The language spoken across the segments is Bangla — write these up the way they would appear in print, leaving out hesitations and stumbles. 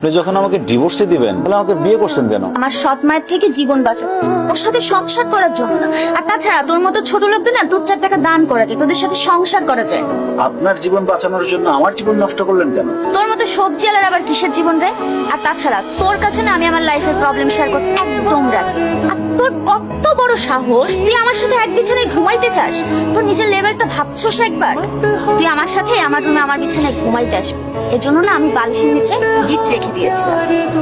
আপনি যখন আমাকে ডিভোর্সে দিবেন তাহলে আমাকে বিয়ে করছেন কেন? আমার সৎ মায়ের থেকে জীবন বাঁচা, ওর সাথে সংসার করার জন্য না। আর তাছাড়া তোর মতো ছোট লোকদের না 2-4 টাকা দান করা যায়, তোদের সাথে সংসার করা যায়। আপনার জীবন বাঁচানোর জন্য আমার জীবন নষ্ট করলেন কেন? তোর মতো সবজি আলার আবার কিসের জীবন রে? আর তাছাড়া তোর কাছে না আমি আমার লাইফের প্রবলেম শেয়ার করতে একদম রাজি। আর তোর কত বড় সাহস, তুই আমার সাথে এক বিছানায় ঘুমাইতে চাস? তোর নিজের লেভেলটা ভাবছোস একবার? তুই আমার সাথে আমার রুমে আমার বিছানায় ঘুমাইতে আসবি, এজন্য না আমি বালিশের নিচে গিফট রেখে দিয়েছিলাম।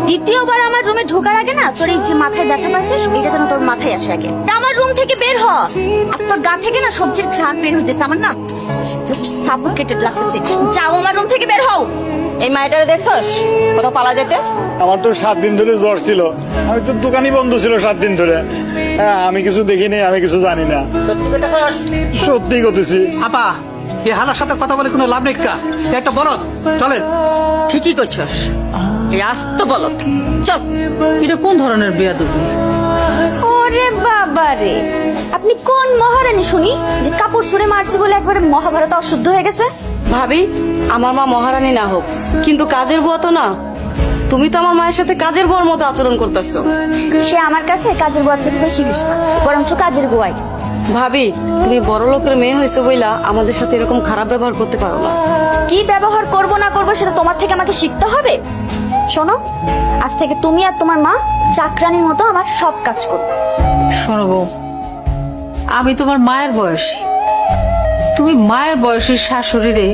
দ্বিতীয়বার আমার রুমে ঢোকার আগে না তোর এই যে মাথায় ব্যথা পাচ্ছিস, এটা যেন তোর মাথায় আসে আগে। আমার রুম থেকে বের হ। আর তোর গা থেকে না সবজির ঘ্রাণ বের হইতেছে, আমার না জাস্ট সাফোকেটেড লাগতেছে। যাও আমার রুম থেকে বের হও। এই মাইটারে দেখছস কোথাও পালা যেতে? আমার তো 7 দিন ধরে জ্বর ছিল, আমি তো দোকানই বন্ধ ছিল 7 দিন ধরে। হ্যাঁ, আমি কিছু দেখিনি, আমি কিছু জানি না। সত্যি কইতাছস? সত্যি করতেছি। আপা, এই হালার সাথে কথা বলে কোনো লাভ নেই কা? একটা বলদ চলেন। ঠিকই কইছস, এই আস্ত বলত। চল। এটা কোন ধরনের বেয়াদবি? ওরে বাবা রে, আপনি কোন মহারানী শুনি যে কাপড় ছুঁড়ে মারছে বলে একবারে মহাভারত অশুদ্ধ হয়ে গেছে? ভাবি, আমার মা মহারানী না হোক, কিন্তু কাজের বুয়া তো না। তুমি তো আমার মায়ের সাথে কাজের বুয়ার মতো আচরণ করতেছো। সে আমার কাছে কাজের বুয়া থেকে বেশি কিছু না, বরঞ্চ কাজের বুয়াই। ভাবি, তুমি বড় লোকের মেয়ে হয়েছো বইলা আমাদের সাথে এরকম খারাপ ব্যবহার করতে পারো না। কি ব্যবহার করব না করব সেটা তোমার থেকে আমাকে শিখতে হবে। শোনো, আজ থেকে তুমি আর তোমার মা চাকরানির মতো আমার সব কাজ করবে। শোনো বউ, আমি তোমার মায়ের বয়সী, তুমি মায়ের বয়সের শাশুড়িরে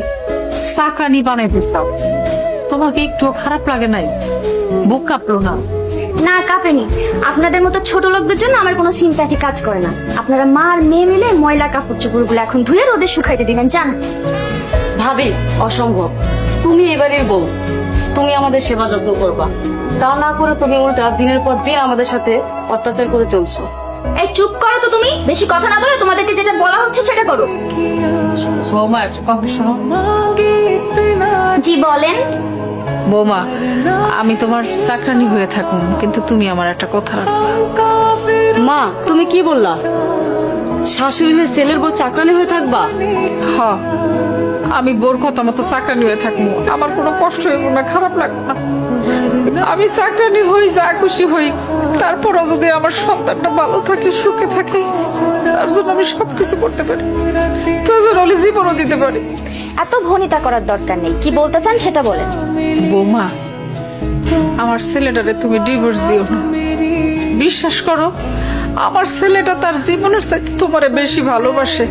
চাকরানি বানাইতে চাও, তোমার কি একটু খারাপ লাগে নাই? বুক কাঁপলো না? না, কাঁপেনি। আপনাদের মতো ছোট লোকদের জন্য আমার কোনো সিম্প্যাথি কাজ করে না। আপনারা মা আর মেয়ে মিলে ময়লা কাপড় চোপড়গুলো এখন ধুয়ে রোদে শুকাইতে দিবেন, জান? ভাবি, অসম্ভব। তুমি এবারের বউ, তুমি আমাদের সেবা যত্ন করবা, তা না করে তুমি উল্টা দিনের পর দিন আমাদের সাথে অত্যাচার করে চলছো। এই চুপ করো তো, তুমি বেশি কথা না বলে তোমাদেরকে যেটা বলা হচ্ছে সেটা করো। বৌমা, একটা কথা শোনো। জি বলেন। বৌমা, আমি তোমার চাকরানি হয়ে থাকুন, কিন্তু তুমি আমার একটা কথা রাখবা। মা, তুমি কি বললা? শাশুড়ি হয়ে ছেলের বউ চাকরানি হয়ে থাকবা? হ, আমি বোর কথা মতো চাকরানি হয়ে থাকবো, আমার কোনো কষ্ট হইব না, খারাপ লাগবে না। আমি চাকরানি হই, যা খুশি হই, তারপরও যদি আমার সন্তানটা ভালো থাকে, সুখে থাকে, তার জন্য আমি সবকিছু করতে পারি, প্রয়োজন হলে জীবনও দিতে পারি। এত ভনিতা করার দরকার নেই, কি বলতে চান সেটা বলেন। বৌমা, আমার ছেলেটারে তুমি ডিভোর্স দিও না। বিশ্বাস করো, আমার ছেলেটা তার জীবনের চাইতে তোমারে বেশি ভালোবাসে।